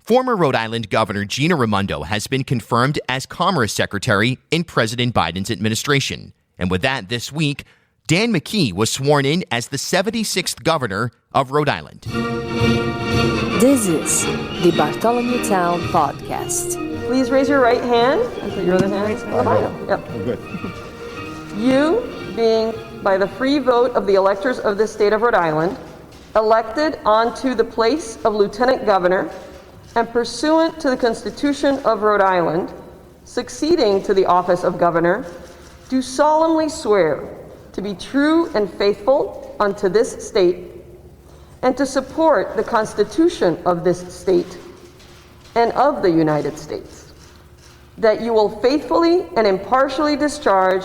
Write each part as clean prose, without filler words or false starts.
Former Rhode Island Governor Gina Raimondo has been confirmed as Commerce Secretary in President Biden's administration. And with that, this week, Dan McKee was sworn in as the 76th governor of Rhode Island. This is the Bartholomew Town Podcast. Please raise your right hand and put your other hand on the Bible. Yep. Good. You, being by the free vote of the electors of this state of Rhode Island, elected onto the place of Lieutenant Governor and pursuant to the Constitution of Rhode Island, succeeding to the office of Governor, do solemnly swear to be true and faithful unto this state, and to support the Constitution of this state and of the United States, that you will faithfully and impartially discharge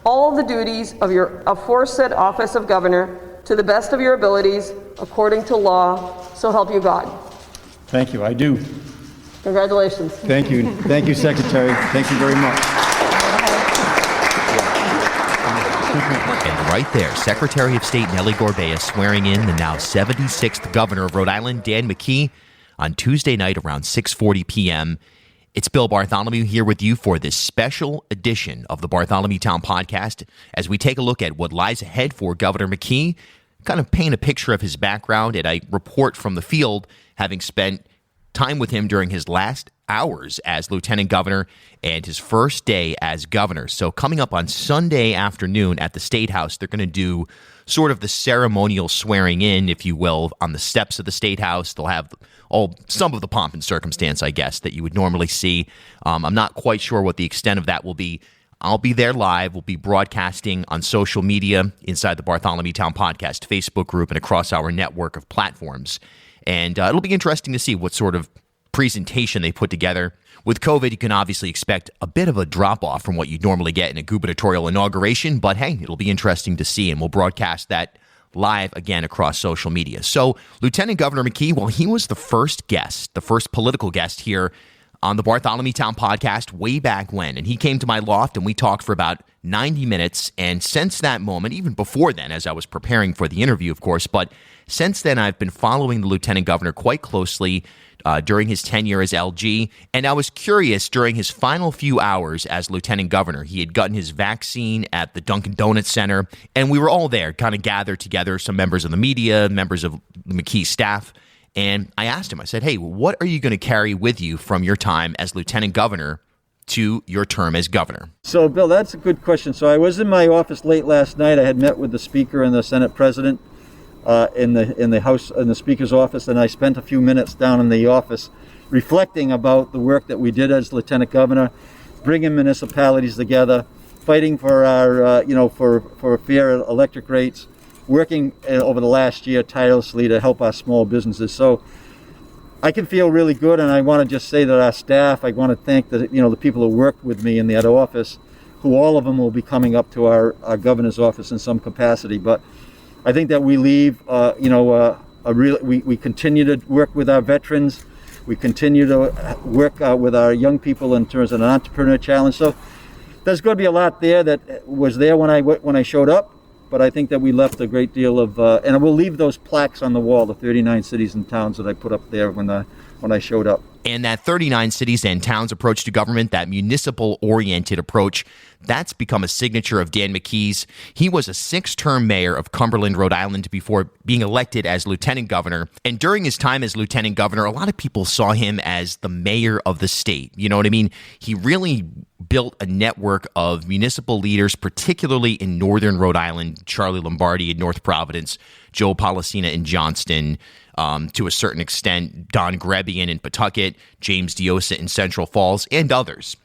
all the duties of your aforesaid office of Governor to the best of your abilities, according to law, so help you God. Thank you. I do. Congratulations. Thank you. Thank you, Secretary. Thank you very much. And right there, Secretary of State Nellie Gorbea swearing in the now 76th governor of Rhode Island, Dan McKee, on Tuesday night around 6:40 p.m. It's Bill Bartholomew here with you for this special edition of the Bartholomew Town Podcast as we take a look at what lies ahead for Governor McKee, kind of paint a picture of his background, and I report from the field, having spent time with him during his last hours as lieutenant governor and his first day as governor. So coming up on Sunday afternoon at the State House, they're going to do sort of the ceremonial swearing in, if you will, on the steps of the State House. They'll have some of the pomp and circumstance, I guess, that you would normally see. I'm not quite sure what the extent of that will be. I'll be there live. We'll be broadcasting on social media inside the Bartholomew Town Podcast Facebook group and across our network of platforms. And it'll be interesting to see what sort of presentation they put together. With COVID, you can obviously expect a bit of a drop-off from what you'd normally get in a gubernatorial inauguration, but hey, it'll be interesting to see, and we'll broadcast that live again across social media. So Lieutenant Governor McKee, well, he was the first political guest here on the Bartholomew Town Podcast way back when, and he came to my loft and we talked for about 90 minutes, and since that moment, even before then, as I was preparing for the interview, of course, but since then, I've been following the Lieutenant Governor quite closely during his tenure as LG, and I was curious during his final few hours as Lieutenant Governor. He had gotten his vaccine at the Dunkin' Donuts Center, and we were all there, kind of gathered together, some members of the media, members of the McKee staff, and I asked him, I said, hey, what are you going to carry with you from your time as Lieutenant Governor to your term as governor? So, Bill, that's a good question. So I was in my office late last night. I had met with the Speaker and the Senate President in the House, in the Speaker's office, and I spent a few minutes down in the office reflecting about the work that we did as Lieutenant Governor, bringing municipalities together, fighting for our, for fair electric rates, working over the last year tirelessly to help our small businesses. So I can feel really good, and I want to just say that our staff, I want to thank the people who worked with me in the other office, who all of them will be coming up to our governor's office in some capacity. But I think that we leave, we continue to work with our veterans. We continue to work with our young people in terms of an entrepreneur challenge. So there's going to be a lot there that was there when I showed up. But I think that we left a great deal of, and I will leave those plaques on the wall, the 39 cities and towns that I put up there when I showed up. And that 39 cities and towns approach to government, that municipal-oriented approach, that's become a signature of Dan McKee's. He was a 6-term mayor of Cumberland, Rhode Island, before being elected as lieutenant governor. And during his time as lieutenant governor, a lot of people saw him as the mayor of the state. You know what I mean? He really built a network of municipal leaders, particularly in northern Rhode Island, Charlie Lombardi in North Providence, Joe Policina in Johnston, to a certain extent, Don Grebian in Pawtucket, James Diosa in Central Falls, and others,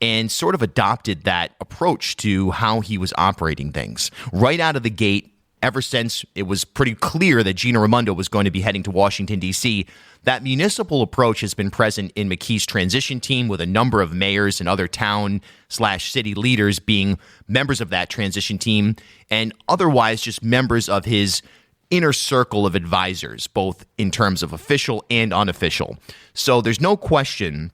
and sort of adopted that approach to how he was operating things. Right out of the gate, ever since it was pretty clear that Gina Raimondo was going to be heading to Washington, D.C., that municipal approach has been present in McKee's transition team, with a number of mayors and other town/city leaders being members of that transition team, and otherwise just members of his inner circle of advisors, both in terms of official and unofficial. So there's no question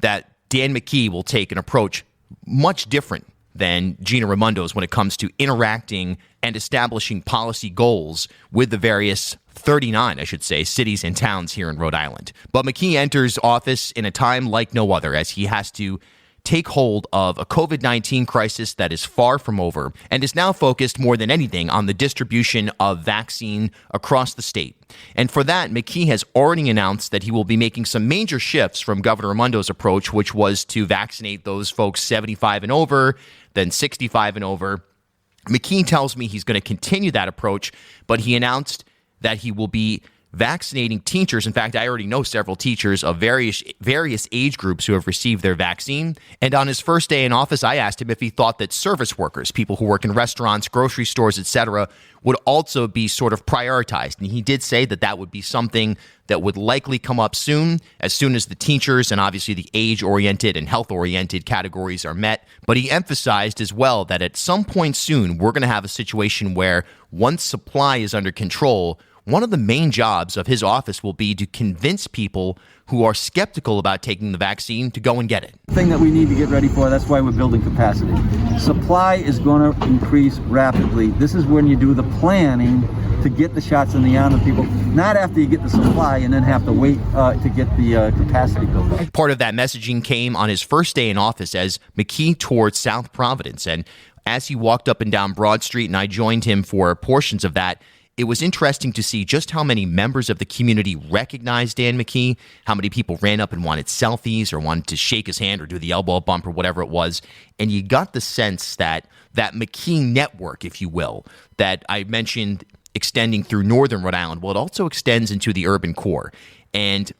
that Dan McKee will take an approach much different than Gina Raimondo's when it comes to interacting and establishing policy goals with the various 39, I should say, cities and towns here in Rhode Island. But McKee enters office in a time like no other, as he has to take hold of a COVID-19 crisis that is far from over and is now focused more than anything on the distribution of vaccine across the state. And for that, McKee has already announced that he will be making some major shifts from Governor Raimondo's approach, which was to vaccinate those folks 75 and over, then 65 and over. McKee tells me he's going to continue that approach, but he announced that he will be vaccinating teachers. In fact, I already know several teachers of various age groups who have received their vaccine. And on his first day in office, I asked him if he thought that service workers, people who work in restaurants, grocery stores, etc., would also be sort of prioritized. And he did say that that would be something that would likely come up soon as the teachers and obviously the age-oriented and health-oriented categories are met. But he emphasized as well that at some point soon, we're going to have a situation where once supply is under control, one of the main jobs of his office will be to convince people who are skeptical about taking the vaccine to go and get it. The thing that we need to get ready for, that's why we're building capacity. Supply is going to increase rapidly. This is when you do the planning to get the shots in the arm of people, not after you get the supply and then have to wait to get the capacity built up. Part of that messaging came on his first day in office as McKee toured South Providence. And as he walked up and down Broad Street, and I joined him for portions of that, it was interesting to see just how many members of the community recognized Dan McKee, how many people ran up and wanted selfies or wanted to shake his hand or do the elbow bump or whatever it was. And you got the sense that that McKee network, if you will, that I mentioned extending through northern Rhode Island, well, it also extends into the urban core. And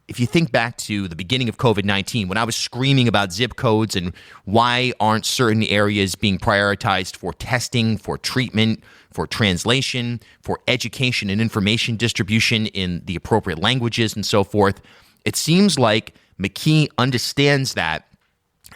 if you think back to the beginning of COVID-19, when I was screaming about zip codes and why aren't certain areas being prioritized for testing, for treatment, for translation, for education and information distribution in the appropriate languages and so forth, it seems like McKee understands that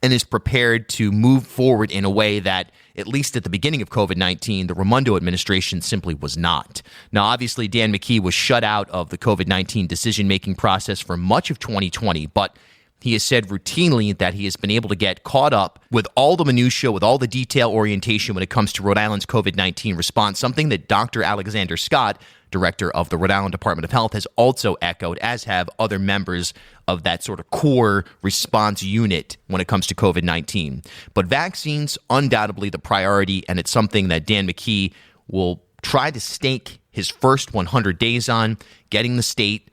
and is prepared to move forward in a way that, at least at the beginning of COVID-19, the Raimondo administration simply was not. Now, obviously, Dan McKee was shut out of the COVID-19 decision-making process for much of 2020, but he has said routinely that he has been able to get caught up with all the minutia, with all the detail orientation when it comes to Rhode Island's COVID-19 response, something that Dr. Alexander Scott, director of the Rhode Island Department of Health, has also echoed, as have other members of that sort of core response unit when it comes to COVID-19. But vaccines, undoubtedly the priority, and it's something that Dan McKee will try to stake his first 100 days on, getting the state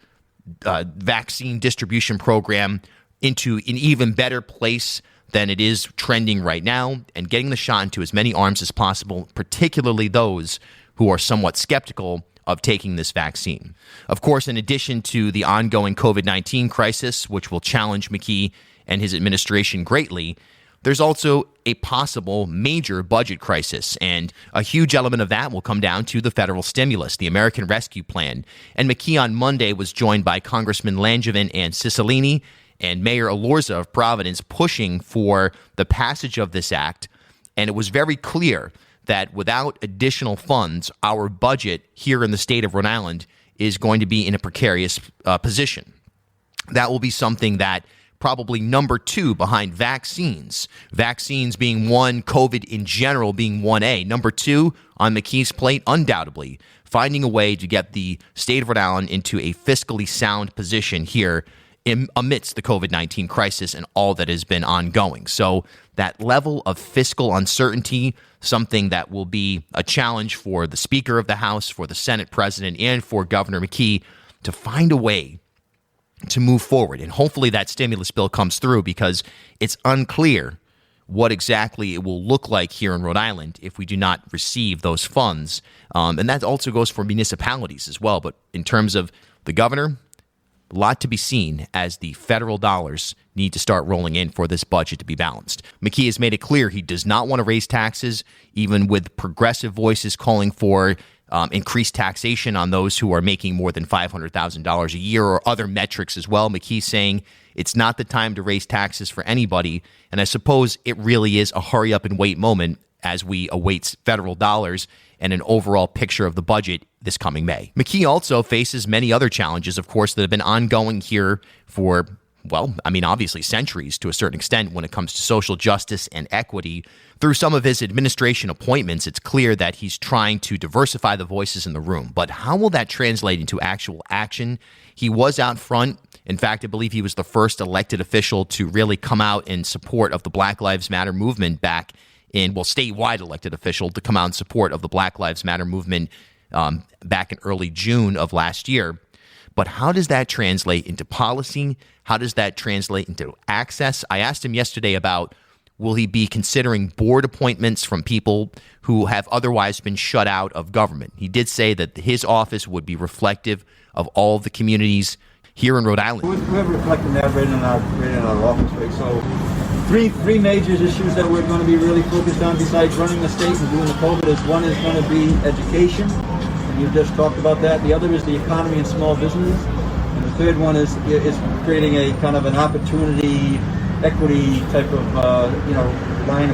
vaccine distribution program into an even better place than it is trending right now, and getting the shot into as many arms as possible, particularly those who are somewhat skeptical of taking this vaccine. Of course, in addition to the ongoing COVID-19 crisis, which will challenge McKee and his administration greatly, there's also a possible major budget crisis, and a huge element of that will come down to the federal stimulus, the American Rescue Plan. And McKee on Monday was joined by Congressman Langevin and Cicilline and Mayor Alorza of Providence pushing for the passage of this act, and it was very clear that without additional funds, our budget here in the state of Rhode Island is going to be in a precarious position. That will be something that probably number two behind vaccines being one, COVID in general being 1A. Number two on McKee's plate, undoubtedly, finding a way to get the state of Rhode Island into a fiscally sound position here amidst the COVID-19 crisis and all that has been ongoing. So that level of fiscal uncertainty, something that will be a challenge for the Speaker of the House, for the Senate President, and for Governor McKee to find a way to move forward. And hopefully that stimulus bill comes through, because it's unclear what exactly it will look like here in Rhode Island if we do not receive those funds. And that also goes for municipalities as well. But in terms of the governor, a lot to be seen as the federal dollars need to start rolling in for this budget to be balanced. McKee has made it clear he does not want to raise taxes, even with progressive voices calling for increased taxation on those who are making more than $500,000 a year, or other metrics as well. McKee's saying it's not the time to raise taxes for anybody. And I suppose it really is a hurry up and wait moment as we await federal dollars and an overall picture of the budget this coming May. McKee also faces many other challenges, of course, that have been ongoing here for obviously centuries to a certain extent when it comes to social justice and equity. Through some of his administration appointments, it's clear that he's trying to diversify the voices in the room. But how will that translate into actual action? He was out front. In fact, I believe he was the first elected official to really come out in support of the Black Lives Matter movement statewide elected official to come out in support of the Black Lives Matter movement back in early June of last year. But how does that translate into policy? How does that translate into access? I asked him yesterday about, will he be considering board appointments from people who have otherwise been shut out of government? He did say that his office would be reflective of all of the communities here in Rhode Island. We're reflecting that right in our office, right? So three major issues that we're going to be really focused on besides running the state and doing the COVID is one is going to be education. You just talked about that. The other is the economy and small business. And the third one is creating a kind of an opportunity, equity type of line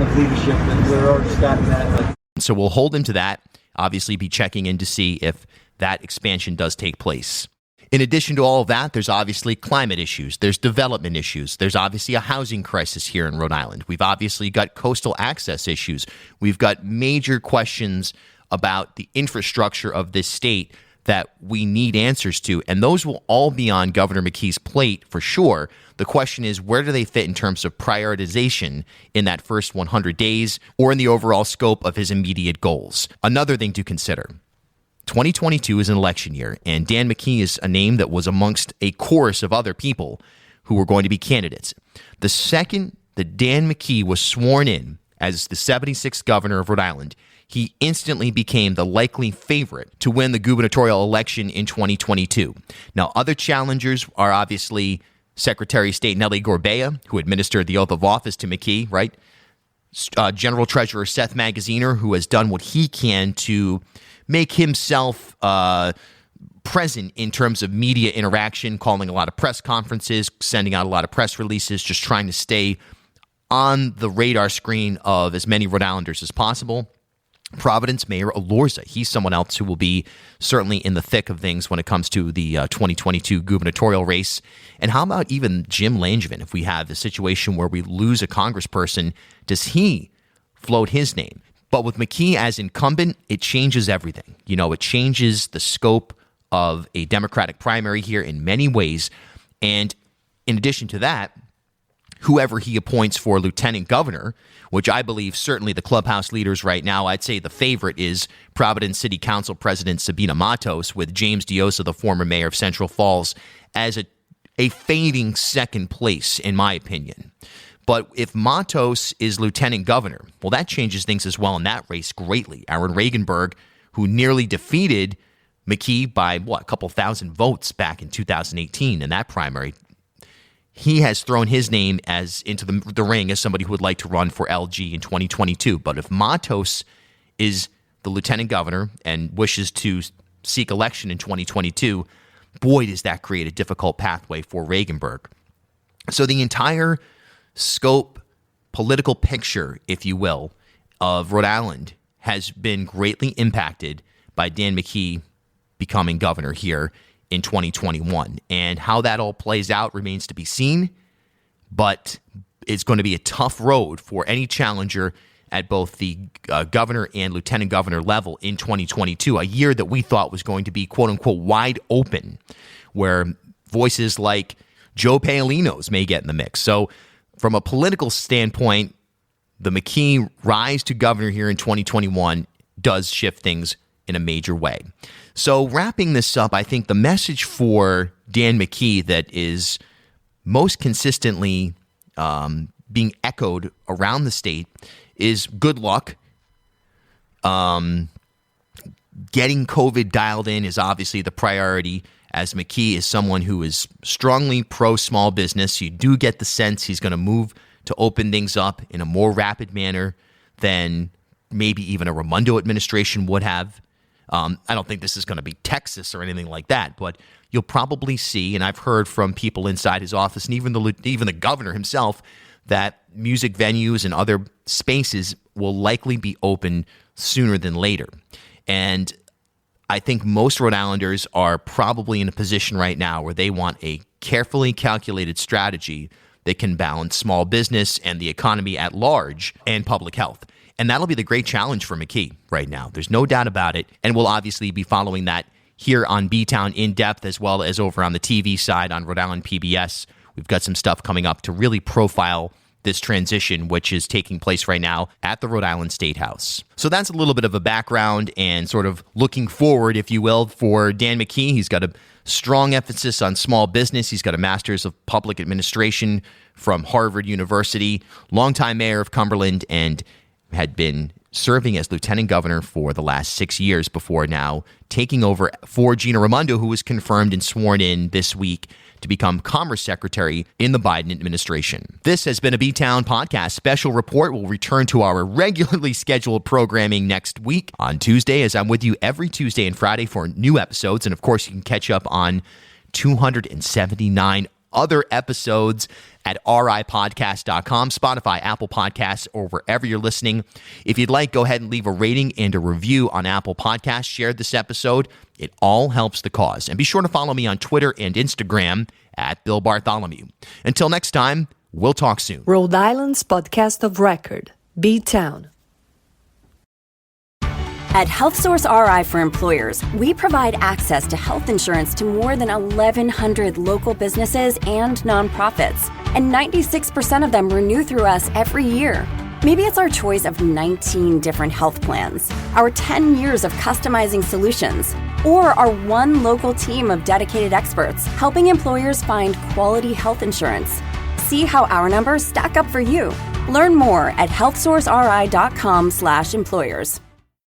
of leadership, and we're already starting that. So we'll hold him to that. Obviously, be checking in to see if that expansion does take place. In addition to all of that, there's obviously climate issues. There's development issues. There's obviously a housing crisis here in Rhode Island. We've obviously got coastal access issues. We've got major questions about the infrastructure of this state that we need answers to, and those will all be on Governor McKee's plate for sure. The question is, where do they fit in terms of prioritization in that first 100 days or in the overall scope of his immediate goals? Another thing to consider, 2022 is an election year, and Dan McKee is a name that was amongst a chorus of other people who were going to be candidates. The second that Dan McKee was sworn in as the 76th governor of Rhode Island, he instantly became the likely favorite to win the gubernatorial election in 2022. Now, other challengers are obviously Secretary of State Nellie Gorbea, who administered the oath of office to McKee, right? General Treasurer Seth Magaziner, who has done what he can to make himself present in terms of media interaction, calling a lot of press conferences, sending out a lot of press releases, just trying to stay on the radar screen of as many Rhode Islanders as possible. Providence Mayor Alorza, he's someone else who will be certainly in the thick of things when it comes to the 2022 gubernatorial race. And how about even Jim Langevin? If we have a situation where we lose a congressperson, does he float his name? But with McKee as incumbent, it changes everything. It changes the scope of a Democratic primary here in many ways. And in addition to that, whoever he appoints for lieutenant governor, which I believe certainly the clubhouse leaders right now, I'd say the favorite is Providence City Council President Sabina Matos, with James Diosa, the former mayor of Central Falls, as a fading second place, in my opinion. But if Matos is lieutenant governor, well, that changes things as well in that race greatly. Aaron Regenberg, who nearly defeated McKee by, a couple thousand votes back in 2018 in that primary, he has thrown his name into the ring as somebody who would like to run for LG in 2022. But if Matos is the lieutenant governor and wishes to seek election in 2022, boy, does that create a difficult pathway for Regenberg. So the entire scope, political picture, if you will, of Rhode Island has been greatly impacted by Dan McKee becoming governor here in 2021. And how that all plays out remains to be seen, but it's going to be a tough road for any challenger at both the governor and lieutenant governor level in 2022, a year that we thought was going to be, quote unquote, wide open, where voices like Joe Paolino's may get in the mix. So from a political standpoint, the McKee rise to governor here in 2021 does shift things in a major way. So wrapping this up, I think the message for Dan McKee that is most consistently being echoed around the state is good luck. Getting COVID dialed in is obviously the priority, as McKee is someone who is strongly pro-small business. You do get the sense he's going to move to open things up in a more rapid manner than maybe even a Raimondo administration would have. I don't think this is going to be Texas or anything like that, but you'll probably see, and I've heard from people inside his office and even the governor himself, that music venues and other spaces will likely be open sooner than later. And I think most Rhode Islanders are probably in a position right now where they want a carefully calculated strategy that can balance small business and the economy at large and public health. And that'll be the great challenge for McKee right now. There's no doubt about it. And we'll obviously be following that here on B-Town in depth, as well as over on the TV side on Rhode Island PBS. We've got some stuff coming up to really profile this transition, which is taking place right now at the Rhode Island State House. So that's a little bit of a background and sort of looking forward, if you will, for Dan McKee. He's got a strong emphasis on small business. He's got a master's of public administration from Harvard University, longtime mayor of Cumberland, and had been serving as lieutenant governor for the last 6 years before now taking over for Gina Raimondo, who was confirmed and sworn in this week to become Commerce Secretary in the Biden administration. This has been a B-Town podcast special report. We'll return to our regularly scheduled programming next week on Tuesday, as I'm with you every Tuesday and Friday for new episodes. And of course, you can catch up on 279 other episodes at ripodcast.com, Spotify, Apple Podcasts, or wherever you're listening. If you'd like, go ahead and leave a rating and a review on Apple Podcasts. Share this episode. It all helps the cause. And be sure to follow me on Twitter and Instagram at Bill Bartholomew. Until next time, we'll talk soon. Rhode Island's podcast of record, B-Town. At HealthSource RI for Employers, we provide access to health insurance to more than 1,100 local businesses and nonprofits, and 96% of them renew through us every year. Maybe it's our choice of 19 different health plans, our 10 years of customizing solutions, or our one local team of dedicated experts helping employers find quality health insurance. See how our numbers stack up for you. Learn more at healthsourceri.com/employers.